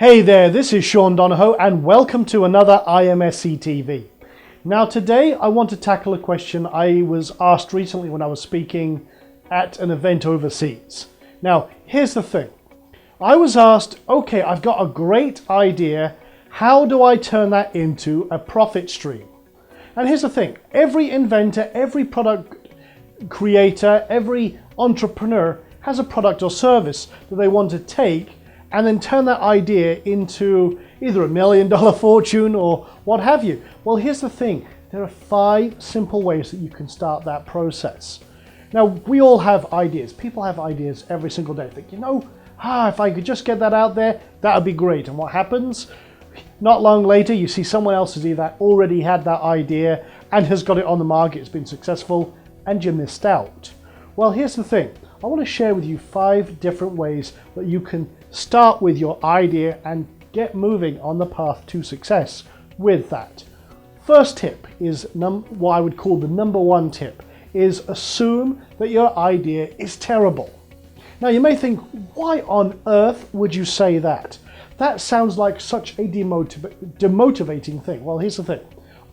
Hey there, this is Sean Donahoe and welcome to another IMSCTV. Now today I want to tackle a question I was asked recently when I was speaking at an event overseas. Now here's the thing, I was asked, okay, I've got a great idea, how do I turn that into a profit stream? And here's the thing, every inventor, every product creator, every entrepreneur has a product or service that they want to take and then turn that idea into either $1 million fortune or what have you. Well, here's the thing. There are 5 simple ways that you can start that process. Now, we all have ideas. People have ideas every single day. Think, if I could just get that out there, that would be great. And what happens? Not long later, you see someone else has either already had that idea and has got it on the market, it's been successful, and you missed out. Well, here's the thing. I want to share with you 5 different ways that you can start with your idea and get moving on the path to success with that. First tip is what I would call the number 1 tip is assume that your idea is terrible. Now you may think, why on earth would you say that? That sounds like such a demotivating thing. Well, here's the thing.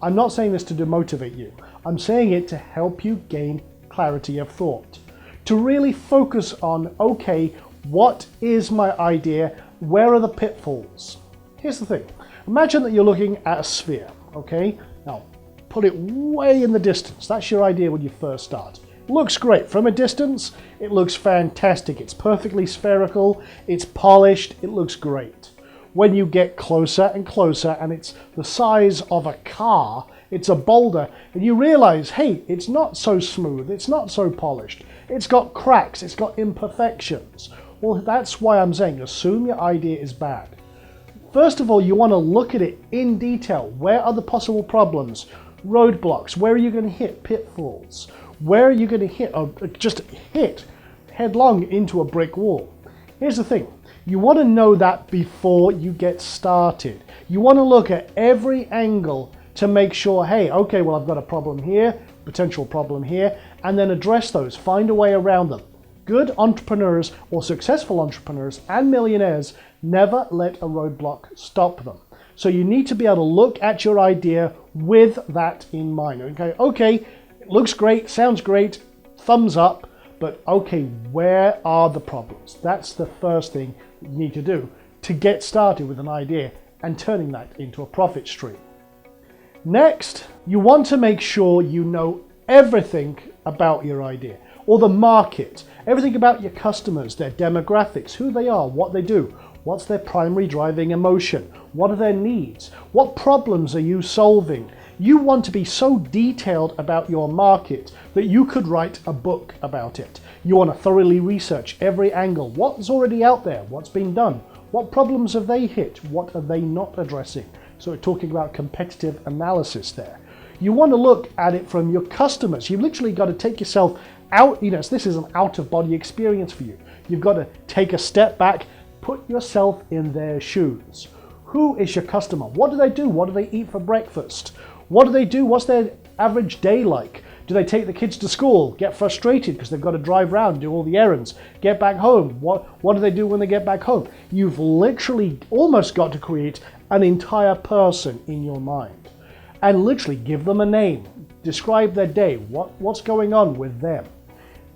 I'm not saying this to demotivate you. I'm saying it to help you gain clarity of thought. To really focus on, okay, what is my idea? Where are the pitfalls? Here's the thing. Imagine that you're looking at a sphere, okay? Now, put it way in the distance. That's your idea when you first start. Looks great. From a distance, it looks fantastic. It's perfectly spherical. It's polished. It looks great. When you get closer and closer, and it's the size of a car, it's a boulder, and you realize, hey, it's not so smooth. It's not so polished. It's got cracks. It's got imperfections. Well, that's why I'm saying assume your idea is bad. First of all, you want to look at it in detail. Where are the possible problems? Roadblocks. Where are you going to hit pitfalls? Where are you going to hit, or just hit headlong into a brick wall? Here's the thing. You want to know that before you get started. You want to look at every angle to make sure, hey, okay, well, I've got a problem here, potential problem here, and then address those. Find a way around them. Good entrepreneurs or successful entrepreneurs and millionaires never let a roadblock stop them. So you need to be able to look at your idea with that in mind. Okay, it looks great, sounds great, thumbs up, but okay, where are the problems? That's the first thing you need to do to get started with an idea and turning that into a profit stream. Next, you want to make sure you know everything about your idea or the market, everything about your customers, their demographics, who they are, what they do, what's their primary driving emotion, what are their needs, what problems are you solving. You want to be so detailed about your market that you could write a book about it. You want to thoroughly research every angle, what's already out there, what's been done, what problems have they hit, what are they not addressing. So we're talking about competitive analysis there. You want to look at it from your customers. You've literally got to take yourself out, this is an out-of-body experience for you. You've got to take a step back, put yourself in their shoes. Who is your customer? What do they do? What do they eat for breakfast? What do they do? What's their average day like? Do they take the kids to school, get frustrated because they've got to drive around, do all the errands, get back home? What do they do when they get back home? You've literally almost got to create an entire person in your mind and literally give them a name, describe their day, what's going on with them.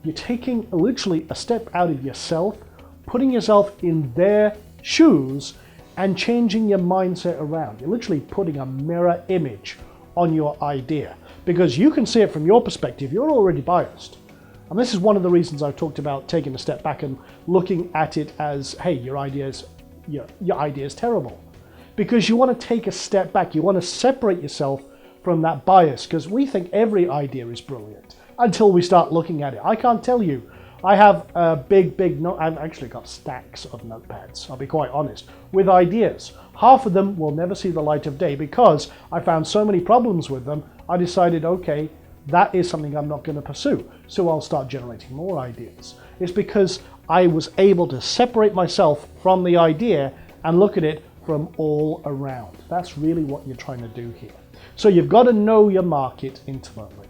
You're taking literally a step out of yourself, putting yourself in their shoes and changing your mindset around. You're literally putting a mirror image on your idea because you can see it from your perspective. You're already biased. And this is one of the reasons I've talked about taking a step back and looking at it as, hey, your idea is terrible. Because you want to take a step back. You want to separate yourself from that bias because we think every idea is brilliant until we start looking at it. I can't tell you. I have a big note. I've actually got stacks of notepads, I'll be quite honest, with ideas. Half of them will never see the light of day because I found so many problems with them. I decided, okay, that is something I'm not going to pursue. So I'll start generating more ideas. It's because I was able to separate myself from the idea and look at it from all around. That's really what you're trying to do here. So you've got to know your market intimately.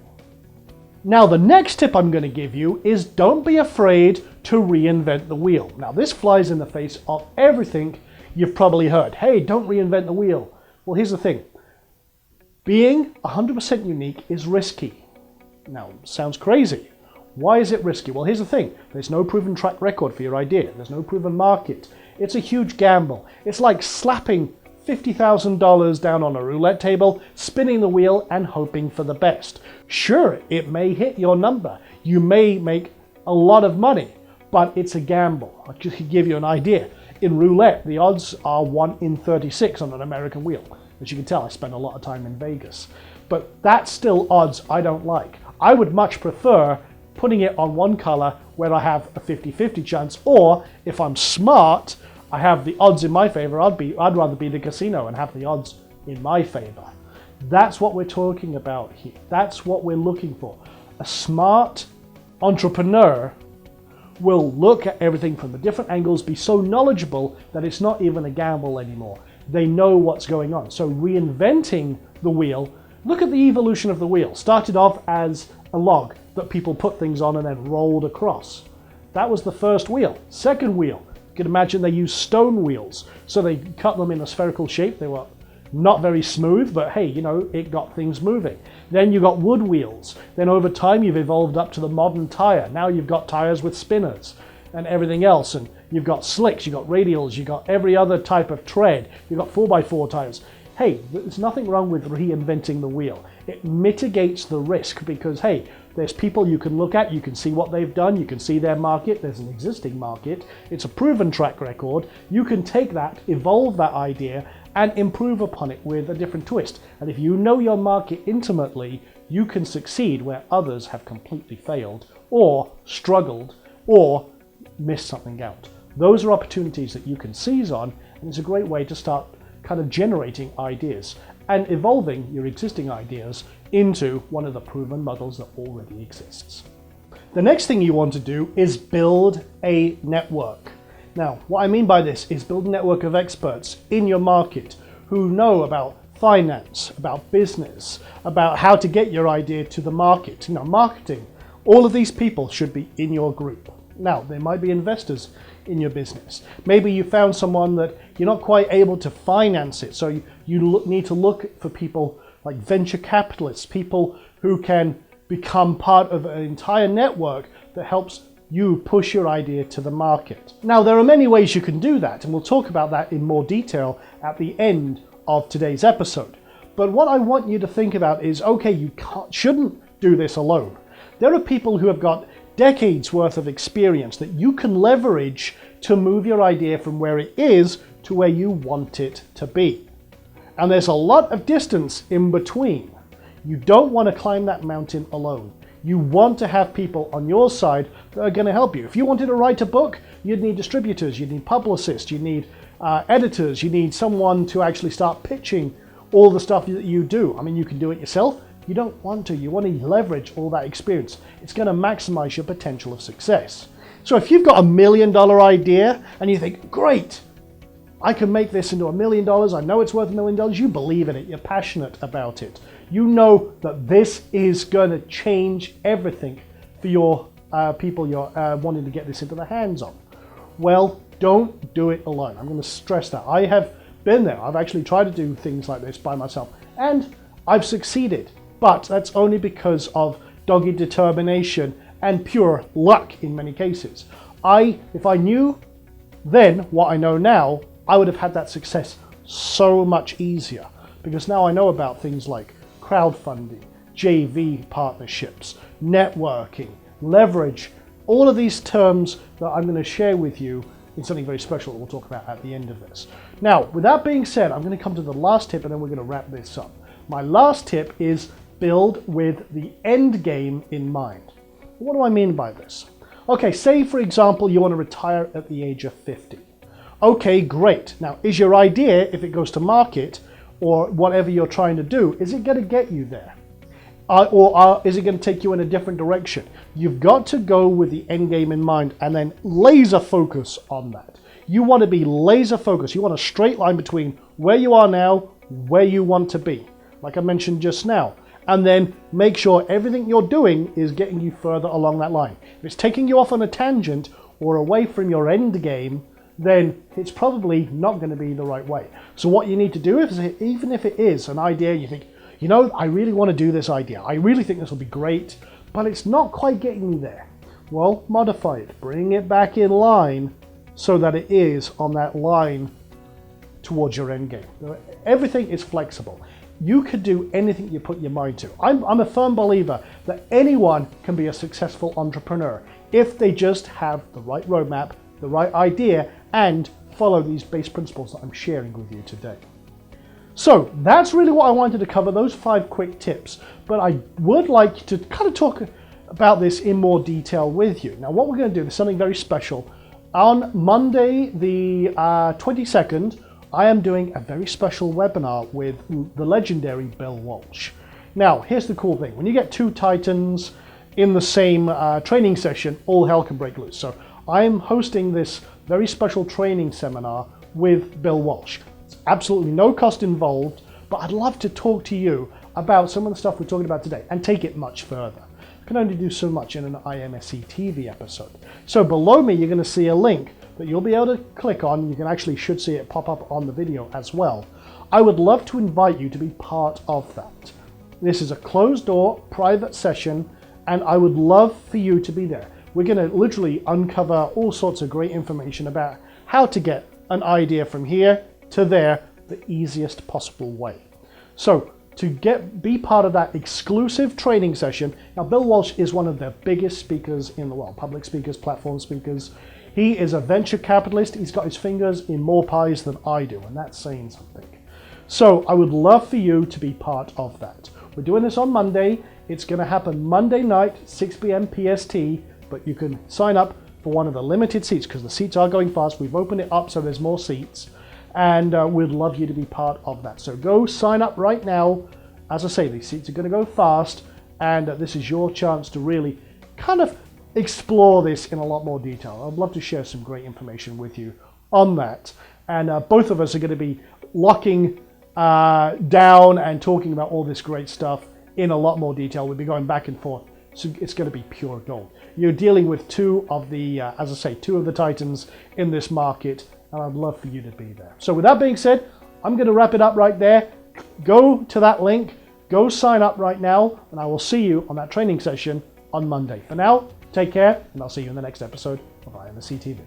Now the next tip I'm going to give you is don't be afraid to reinvent the wheel. Now this flies in the face of everything You've probably heard, hey, don't reinvent the wheel. Well, here's the thing. Being 100% unique is risky. Now, sounds crazy. Why is it risky? Well, here's the thing. There's no proven track record for your idea. There's no proven market. It's a huge gamble. It's like slapping $50,000 down on a roulette table, spinning the wheel and hoping for the best. Sure, it may hit your number. You may make a lot of money, but it's a gamble. I'll just give you an idea. In roulette, the odds are 1 in 36 on an American wheel. As you can tell, I spend a lot of time in Vegas. But that's still odds I don't like. I would much prefer putting it on one color where I have a 50-50 chance, or if I'm smart, I have the odds in my favor. I'd rather be the casino and have the odds in my favor. That's what we're talking about here. That's what we're looking for. A smart entrepreneur will look at everything from the different angles, be so knowledgeable that it's not even a gamble anymore. They know what's going on. So reinventing the wheel, look at the evolution of the wheel. Started off as a log that people put things on and then rolled across. That was the first wheel. Second wheel, you can imagine they used stone wheels. So they cut them in a spherical shape. They were not very smooth, but hey, you know, it got things moving. Then you got wood wheels. Then over time you've evolved up to the modern tire. Now you've got tires with spinners and everything else. And you've got slicks, you've got radials, you've got every other type of tread. You've got 4x4 tires. Hey, there's nothing wrong with reinventing the wheel. It mitigates the risk because, hey, there's people you can look at, you can see what they've done, you can see their market, there's an existing market, it's a proven track record. You can take that, evolve that idea, and improve upon it with a different twist. And if you know your market intimately, you can succeed where others have completely failed, or struggled, or missed something out. Those are opportunities that you can seize on, and it's a great way to start kind of generating ideas and evolving your existing ideas into one of the proven models that already exists. The next thing you want to do is build a network. Now, what I mean by this is build a network of experts in your market who know about finance, about business, about how to get your idea to the market. You know, marketing. All of these people should be in your group. Now, there might be investors in your business. Maybe you found someone that you're not quite able to finance it, so you need to look for people like venture capitalists, people who can become part of an entire network that helps you push your idea to the market. Now, there are many ways you can do that, and we'll talk about that in more detail at the end of today's episode. But what I want you to think about is, okay, you shouldn't do this alone. There are people who have got decades worth of experience that you can leverage to move your idea from where it is to where you want it to be. And there's a lot of distance in between. You don't want to climb that mountain alone. You want to have people on your side that are going to help you. If you wanted to write a book, you'd need distributors, you'd need publicists, you need editors, you need someone to actually start pitching all the stuff that you do. I mean, you can do it yourself. You don't want to. You want to leverage all that experience. It's going to maximize your potential of success. So if you've got $1 million idea and you think, great, I can make this into $1 million. I know it's worth $1 million. You believe in it. You're passionate about it. You know that this is going to change everything for your people you're wanting to get this into the hands of. Well, don't do it alone. I'm going to stress that. I have been there. I've actually tried to do things like this by myself, and I've succeeded. But that's only because of dogged determination and pure luck in many cases. If I knew then what I know now, I would have had that success so much easier, because now I know about things like crowdfunding, JV partnerships, networking, leverage, all of these terms that I'm going to share with you in something very special that we'll talk about at the end of this. Now, with that being said, I'm going to come to the last tip and then we're going to wrap this up. My last tip is build with the end game in mind. What do I mean by this? Okay, say for example you want to retire at the age of 50. Okay, great. Now, is your idea, if it goes to market or whatever you're trying to do, is it going to get you there? Or is it going to take you in a different direction? You've got to go with the end game in mind and then laser focus on that. You want to be laser focused. You want a straight line between where you are now, where you want to be, like I mentioned just now. And then make sure everything you're doing is getting you further along that line. If it's taking you off on a tangent or away from your end game, then it's probably not going to be the right way. So what you need to do is, even if it is an idea you think, you know, I really want to do this idea, I really think this will be great, but it's not quite getting me there. Well, modify it, bring it back in line so that it is on that line towards your end game. Everything is flexible. You could do anything you put your mind to. I'm a firm believer that anyone can be a successful entrepreneur if they just have the right roadmap, the right idea, and follow these base principles that I'm sharing with you today. So that's really what I wanted to cover, those 5 quick tips. But I would like to kind of talk about this in more detail with you. Now, what we're going to do is something very special. On Monday, the 22nd, I am doing a very special webinar with the legendary Bill Walsh. Now, here's the cool thing. When you get 2 titans in the same training session, all hell can break loose. So I'm hosting this very special training seminar with Bill Walsh. It's absolutely no cost involved, but I'd love to talk to you about some of the stuff we're talking about today and take it much further. I can only do so much in an IMSCTV episode. So below me, you're going to see a link that you'll be able to click on. You can actually should see it pop up on the video as well. I would love to invite you to be part of that. This is a closed door, private session, and I would love for you to be there. We're going to literally uncover all sorts of great information about how to get an idea from here to there the easiest possible way. So to be part of that exclusive training session, now Bill Walsh is one of the biggest speakers in the world, public speakers, platform speakers. He is a venture capitalist. He's got his fingers in more pies than I do, and that's saying something. So I would love for you to be part of that. We're doing this on Monday. It's going to happen Monday night, 6 p.m. PST, but you can sign up for one of the limited seats because the seats are going fast. We've opened it up so there's more seats, and we'd love you to be part of that. So go sign up right now. As I say, these seats are going to go fast, and this is your chance to really kind of explore this in a lot more detail. I'd love to share some great information with you on that. And both of us are going to be locking down and talking about all this great stuff in a lot more detail. We'll be going back and forth. So it's going to be pure gold. You're dealing with 2 of the, as I say, 2 of the titans in this market, and I'd love for you to be there. So with that being said, I'm going to wrap it up right there. Go to that link, go sign up right now, and I will see you on that training session on Monday. For now, take care, and I'll see you in the next episode of IMSCTV.